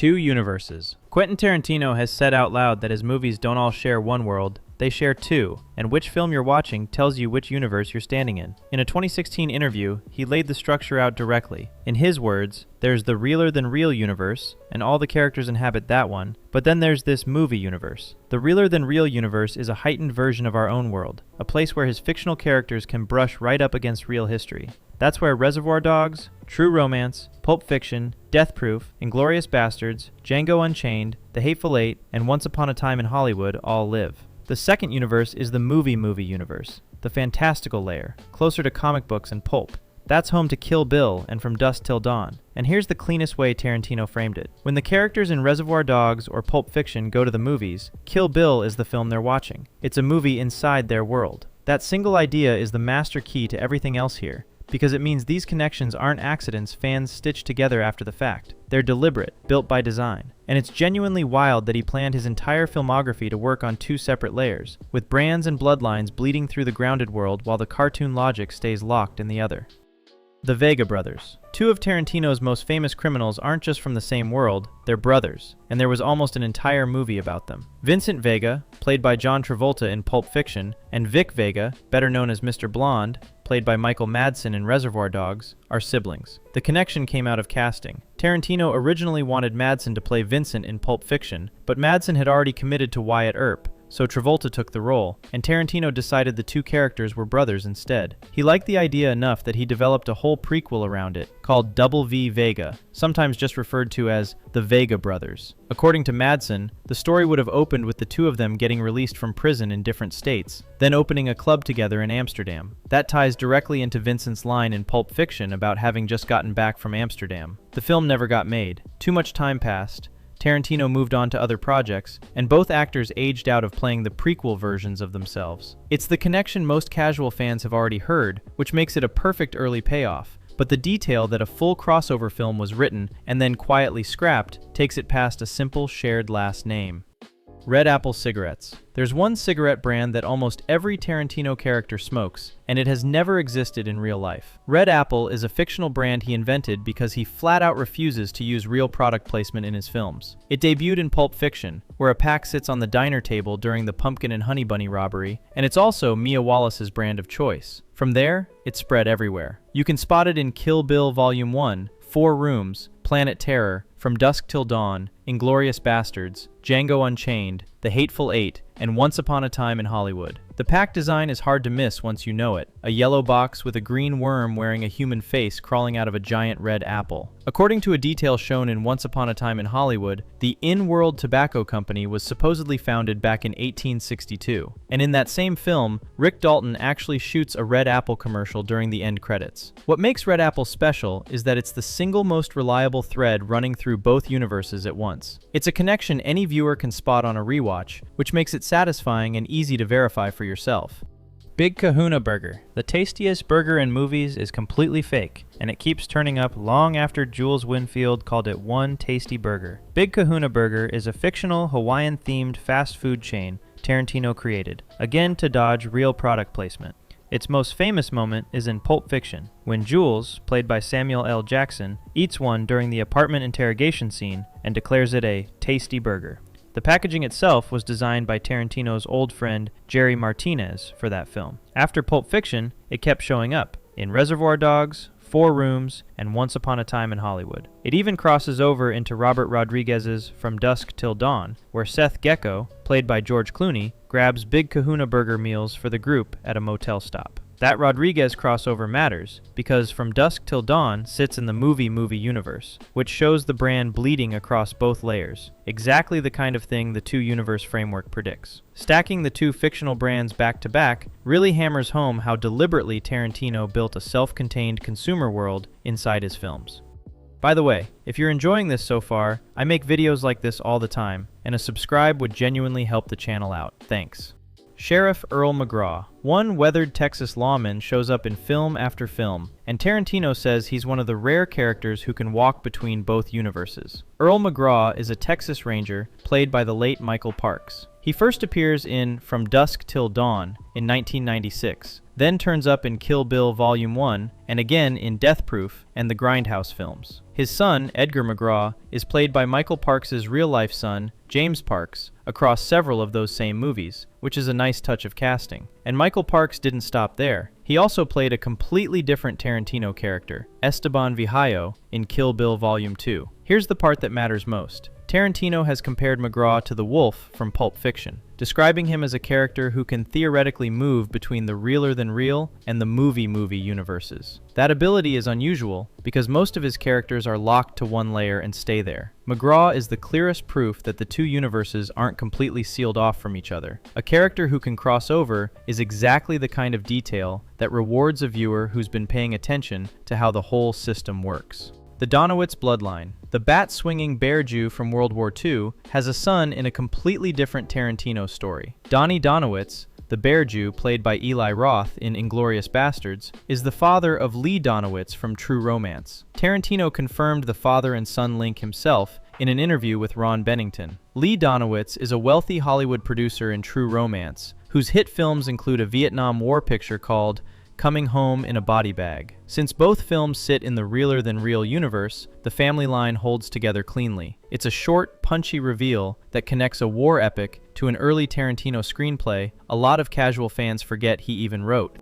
Two universes. Quentin Tarantino has said out loud that his movies don't all share one world, they share two, and which film you're watching tells you which universe you're standing in. In a 2016 interview, he laid the structure out directly. In his words, there's the realer-than-real universe, and all the characters inhabit that one, but then there's this movie universe. The realer-than-real universe is a heightened version of our own world, a place where his fictional characters can brush right up against real history. That's where Reservoir Dogs, True Romance, Pulp Fiction, Death Proof, Inglourious Basterds, Django Unchained, The Hateful Eight, and Once Upon a Time in Hollywood all live. The second universe is the movie universe, the fantastical layer, closer to comic books and pulp. That's home to Kill Bill and From Dusk Till Dawn. And here's the cleanest way Tarantino framed it. When the characters in Reservoir Dogs or Pulp Fiction go to the movies, Kill Bill is the film they're watching. It's a movie inside their world. That single idea is the master key to everything else here, because it means these connections aren't accidents fans stitch together after the fact. They're deliberate, built by design. And it's genuinely wild that he planned his entire filmography to work on two separate layers, with brands and bloodlines bleeding through the grounded world while the cartoon logic stays locked in the other. The Vega Brothers. Two of Tarantino's most famous criminals aren't just from the same world, they're brothers, and there was almost an entire movie about them. Vincent Vega, played by John Travolta in Pulp Fiction, and Vic Vega, better known as Mr. Blonde, played by Michael Madsen in Reservoir Dogs, are siblings. The connection came out of casting. Tarantino originally wanted Madsen to play Vincent in Pulp Fiction, but Madsen had already committed to Wyatt Earp, so Travolta took the role, and Tarantino decided the two characters were brothers instead. He liked the idea enough that he developed a whole prequel around it, called Double V Vega, sometimes just referred to as the Vega Brothers. According to Madsen, the story would have opened with the two of them getting released from prison in different states, then opening a club together in Amsterdam. That ties directly into Vincent's line in Pulp Fiction about having just gotten back from Amsterdam. The film never got made. Too much time passed. Tarantino moved on to other projects, and both actors aged out of playing the prequel versions of themselves. It's the connection most casual fans have already heard, which makes it a perfect early payoff, but the detail that a full crossover film was written and then quietly scrapped takes it past a simple shared last name. Red Apple cigarettes. There's one cigarette brand that almost every Tarantino character smokes, and it has never existed in real life. Red Apple is a fictional brand he invented because he flat out refuses to use real product placement in his films. It debuted in Pulp Fiction, where a pack sits on the diner table during the Pumpkin and Honey Bunny robbery, and it's also Mia Wallace's brand of choice. From there, it spread everywhere. You can spot it in Kill Bill Volume 1, 4 Rooms, Planet Terror, From Dusk Till Dawn, Inglourious Basterds, Django Unchained, The Hateful Eight, and Once Upon a Time in Hollywood. The pack design is hard to miss once you know it. A yellow box with a green worm wearing a human face crawling out of a giant red apple. According to a detail shown in Once Upon a Time in Hollywood, the In-World Tobacco Company was supposedly founded back in 1862. And in that same film, Rick Dalton actually shoots a Red Apple commercial during the end credits. What makes Red Apple special is that it's the single most reliable thread running through both universes at once. It's a connection any viewer can spot on a rewatch, which makes it satisfying and easy to verify for yourself. Big Kahuna Burger. The tastiest burger in movies is completely fake, and it keeps turning up long after Jules Winfield called it one tasty burger. Big Kahuna Burger is a fictional Hawaiian-themed fast food chain Tarantino created, again to dodge real product placement. Its most famous moment is in Pulp Fiction, when Jules, played by Samuel L. Jackson, eats one during the apartment interrogation scene and declares it a tasty burger. The packaging itself was designed by Tarantino's old friend Jerry Martinez for that film. After Pulp Fiction, it kept showing up in Reservoir Dogs, 4 Rooms, and Once Upon a Time in Hollywood. It even crosses over into Robert Rodriguez's From Dusk Till Dawn, where Seth Gecko, played by George Clooney, grabs Big Kahuna Burger meals for the group at a motel stop. That Rodriguez crossover matters, because From Dusk Till Dawn sits in the movie universe, which shows the brand bleeding across both layers, exactly the kind of thing the two-universe framework predicts. Stacking the two fictional brands back to back really hammers home how deliberately Tarantino built a self-contained consumer world inside his films. By the way, if you're enjoying this so far, I make videos like this all the time, and a subscribe would genuinely help the channel out. Thanks. Sheriff Earl McGraw. One weathered Texas lawman shows up in film after film, and Tarantino says he's one of the rare characters who can walk between both universes. Earl McGraw is a Texas Ranger played by the late Michael Parks. He first appears in From Dusk Till Dawn in 1996, then turns up in Kill Bill Volume 1, and again in Death Proof and the Grindhouse films. His son, Edgar McGraw, is played by Michael Parks' real-life son, James Parks, across several of those same movies, which is a nice touch of casting. And Michael Parks didn't stop there. He also played a completely different Tarantino character, Esteban Vijallo, in Kill Bill Volume 2. Here's the part that matters most. Tarantino has compared McGraw to the Wolf from Pulp Fiction, describing him as a character who can theoretically move between the realer-than-real and the movie universes. That ability is unusual because most of his characters are locked to one layer and stay there. McGraw is the clearest proof that the two universes aren't completely sealed off from each other. A character who can cross over is exactly the kind of detail that rewards a viewer who's been paying attention to how the whole system works. The Donowitz Bloodline. The bat-swinging bear Jew from World War II has a son in a completely different Tarantino story. Donnie Donowitz, the bear Jew played by Eli Roth in Inglourious Basterds, is the father of Lee Donowitz from True Romance. Tarantino confirmed the father and son link himself in an interview with Ron Bennington. Lee Donowitz is a wealthy Hollywood producer in True Romance, whose hit films include a Vietnam War picture called Coming Home in a Body Bag. Since both films sit in the realer-than-real universe, the family line holds together cleanly. It's a short, punchy reveal that connects a war epic to an early Tarantino screenplay a lot of casual fans forget he even wrote.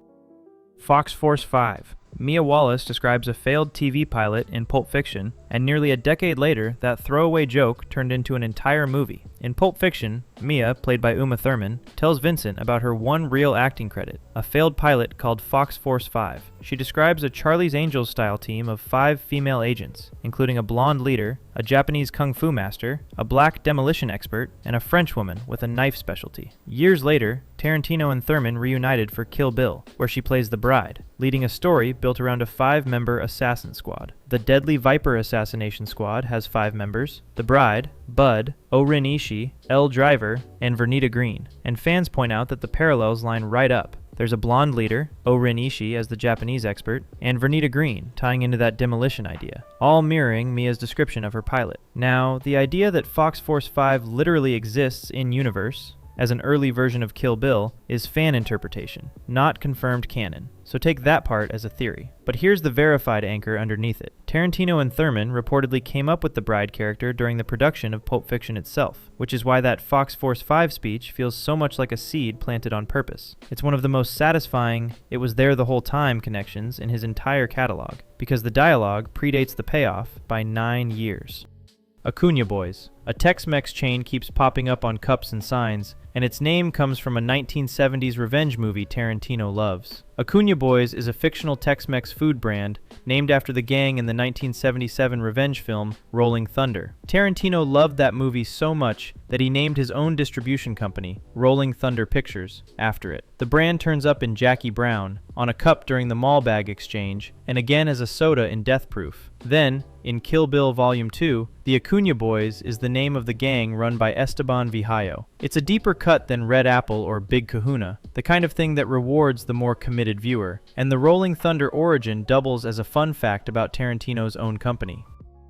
Fox Force 5. Mia Wallace describes a failed TV pilot in Pulp Fiction, and nearly a decade later, that throwaway joke turned into an entire movie. In Pulp Fiction, Mia, played by Uma Thurman, tells Vincent about her one real acting credit, a failed pilot called Fox Force 5. She describes a Charlie's Angels-style team of 5 female agents, including a blonde leader, a Japanese kung fu master, a black demolition expert, and a French woman with a knife specialty. Years later, Tarantino and Thurman reunited for Kill Bill, where she plays the bride, leading a story built around a 5-member assassin squad. The Deadly Viper Assassination Squad has 5 members: the bride, Bud, O-Rin Ishii, Elle Driver, and Vernita Green. And fans point out that the parallels line right up. There's a blonde leader, O-Rin Ishii as the Japanese expert, and Vernita Green, tying into that demolition idea, all mirroring Mia's description of her pilot. Now, the idea that Fox Force 5 literally exists in-universe, as an early version of Kill Bill, is fan interpretation, not confirmed canon. So take that part as a theory. But here's the verified anchor underneath it. Tarantino and Thurman reportedly came up with the bride character during the production of Pulp Fiction itself, which is why that Fox Force 5 speech feels so much like a seed planted on purpose. It's one of the most satisfying "it was there the whole time" connections in his entire catalog, because the dialogue predates the payoff by 9 years. Acuña Boys. A Tex-Mex chain keeps popping up on cups and signs, and its name comes from a 1970s revenge movie Tarantino loves. Acuña Boys is a fictional Tex-Mex food brand named after the gang in the 1977 revenge film Rolling Thunder. Tarantino loved that movie so much that he named his own distribution company, Rolling Thunder Pictures, after it. The brand turns up in Jackie Brown, on a cup during the mall bag exchange, and again as a soda in Death Proof. Then, in Kill Bill Volume 2, the Acuña Boys is the name of the gang run by Esteban Vijallo. It's a deeper cut than Red Apple or Big Kahuna, the kind of thing that rewards the more committed viewer, and the Rolling Thunder origin doubles as a fun fact about Tarantino's own company.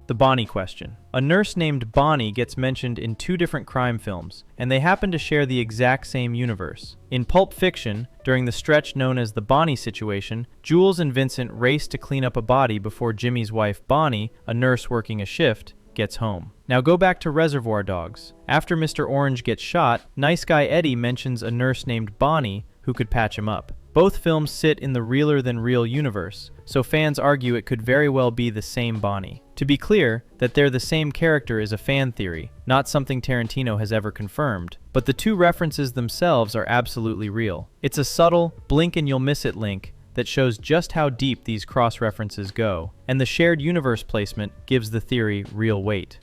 The Bonnie question. A nurse named Bonnie gets mentioned in 2 different crime films, and they happen to share the exact same universe. In Pulp Fiction, during the stretch known as the Bonnie situation, Jules and Vincent race to clean up a body before Jimmy's wife Bonnie, a nurse working a shift, gets home. Now go back to Reservoir Dogs. After Mr. Orange gets shot, Nice Guy Eddie mentions a nurse named Bonnie who could patch him up. Both films sit in the realer-than-real universe, so fans argue it could very well be the same Bonnie. To be clear, that they're the same character is a fan theory, not something Tarantino has ever confirmed, but the 2 references themselves are absolutely real. It's a subtle, blink-and-you'll-miss-it link that shows just how deep these cross-references go, and the shared universe placement gives the theory real weight.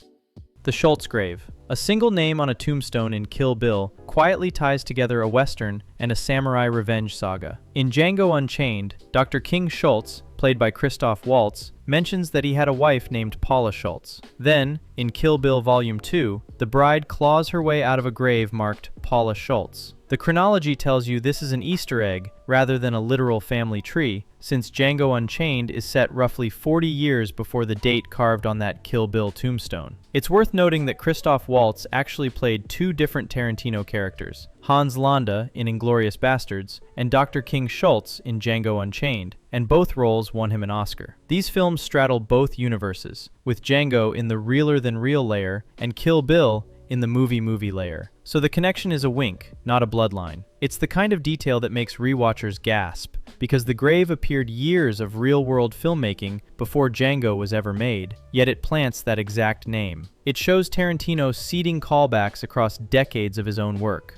The Schultz Grave. A single name on a tombstone in Kill Bill quietly ties together a Western and a samurai revenge saga. In Django Unchained, Dr. King Schultz, played by Christoph Waltz, mentions that he had a wife named Paula Schultz. Then, in Kill Bill Volume 2, the bride claws her way out of a grave marked Paula Schultz. The chronology tells you this is an Easter egg rather than a literal family tree, since Django Unchained is set roughly 40 years before the date carved on that Kill Bill tombstone. It's worth noting that Christoph Waltz actually played two different Tarantino characters, Hans Landa in Inglourious Basterds and Dr. King Schultz in Django Unchained, and both roles won him an Oscar. These films straddle both universes, with Django in the realer-than-real layer and Kill Bill in the movie layer. So the connection is a wink, not a bloodline. It's the kind of detail that makes rewatchers gasp, because The Grave appeared years of real-world filmmaking before Django was ever made, yet it plants that exact name. It shows Tarantino seeding callbacks across decades of his own work.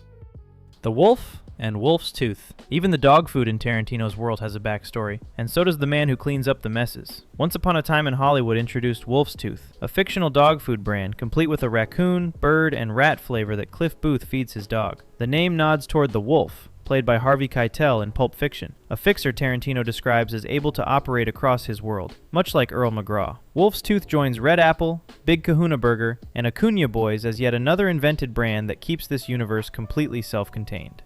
The Wolf and Wolf's Tooth. Even the dog food in Tarantino's world has a backstory, and so does the man who cleans up the messes. Once Upon a Time in Hollywood introduced Wolf's Tooth, a fictional dog food brand complete with a raccoon, bird, and rat flavor that Cliff Booth feeds his dog. The name nods toward the wolf, played by Harvey Keitel in Pulp Fiction, a fixer Tarantino describes as able to operate across his world, much like Earl McGraw. Wolf's Tooth joins Red Apple, Big Kahuna Burger, and Acuña Boys as yet another invented brand that keeps this universe completely self-contained.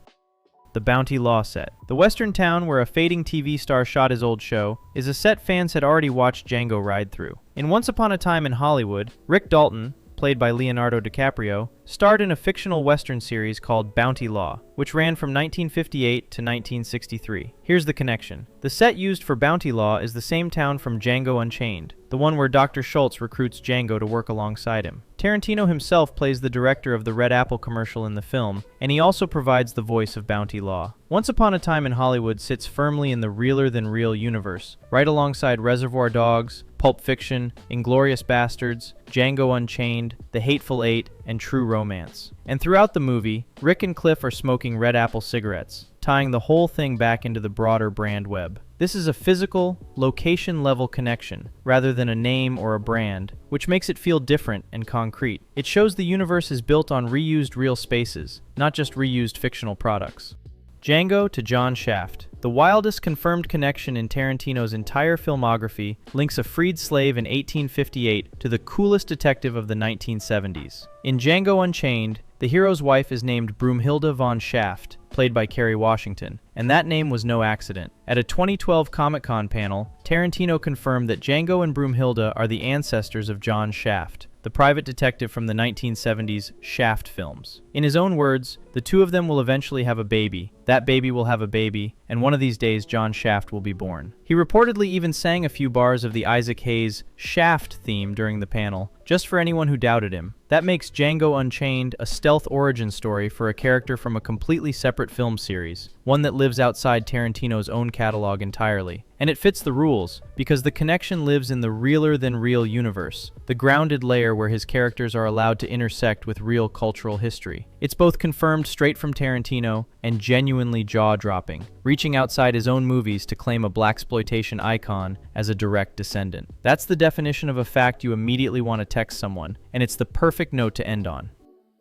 The Bounty Law set. The western town where a fading TV star shot his old show is a set fans had already watched Django ride through. In Once Upon a Time in Hollywood, Rick Dalton, played by Leonardo DiCaprio, starred in a fictional western series called Bounty Law, which ran from 1958 to 1963. Here's the connection. The set used for Bounty Law is the same town from Django Unchained, the one where Dr. Schultz recruits Django to work alongside him. Tarantino himself plays the director of the Red Apple commercial in the film, and he also provides the voice of Bounty Law. Once Upon a Time in Hollywood sits firmly in the realer-than-real universe, right alongside Reservoir Dogs, Pulp Fiction, Inglourious Basterds, Django Unchained, The Hateful Eight, and True Romance. And throughout the movie, Rick and Cliff are smoking Red Apple cigarettes, tying the whole thing back into the broader brand web. This is a physical, location-level connection, rather than a name or a brand, which makes it feel different and concrete. It shows the universe is built on reused real spaces, not just reused fictional products. Django to John Shaft. The wildest confirmed connection in Tarantino's entire filmography links a freed slave in 1858 to the coolest detective of the 1970s. In Django Unchained, the hero's wife is named Broomhilda von Shaft, played by Kerry Washington, and that name was no accident. At a 2012 Comic-Con panel, Tarantino confirmed that Django and Broomhilda are the ancestors of John Shaft, the private detective from the 1970s Shaft films. In his own words, the two of them will eventually have a baby, that baby will have a baby, and one of these days John Shaft will be born. He reportedly even sang a few bars of the Isaac Hayes Shaft theme during the panel, just for anyone who doubted him. That makes Django Unchained a stealth origin story for a character from a completely separate film series, one that lives outside Tarantino's own catalog entirely. And it fits the rules, because the connection lives in the realer-than-real universe, the grounded layer where his characters are allowed to intersect with real cultural history. It's both confirmed straight from Tarantino and genuinely jaw-dropping, reaching outside his own movies to claim a blaxploitation icon as a direct descendant. That's the definition of a fact you immediately want to text someone, and it's the perfect note to end on.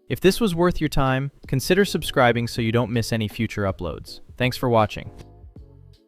If this was worth your time, consider subscribing so you don't miss any future uploads. Thanks for watching.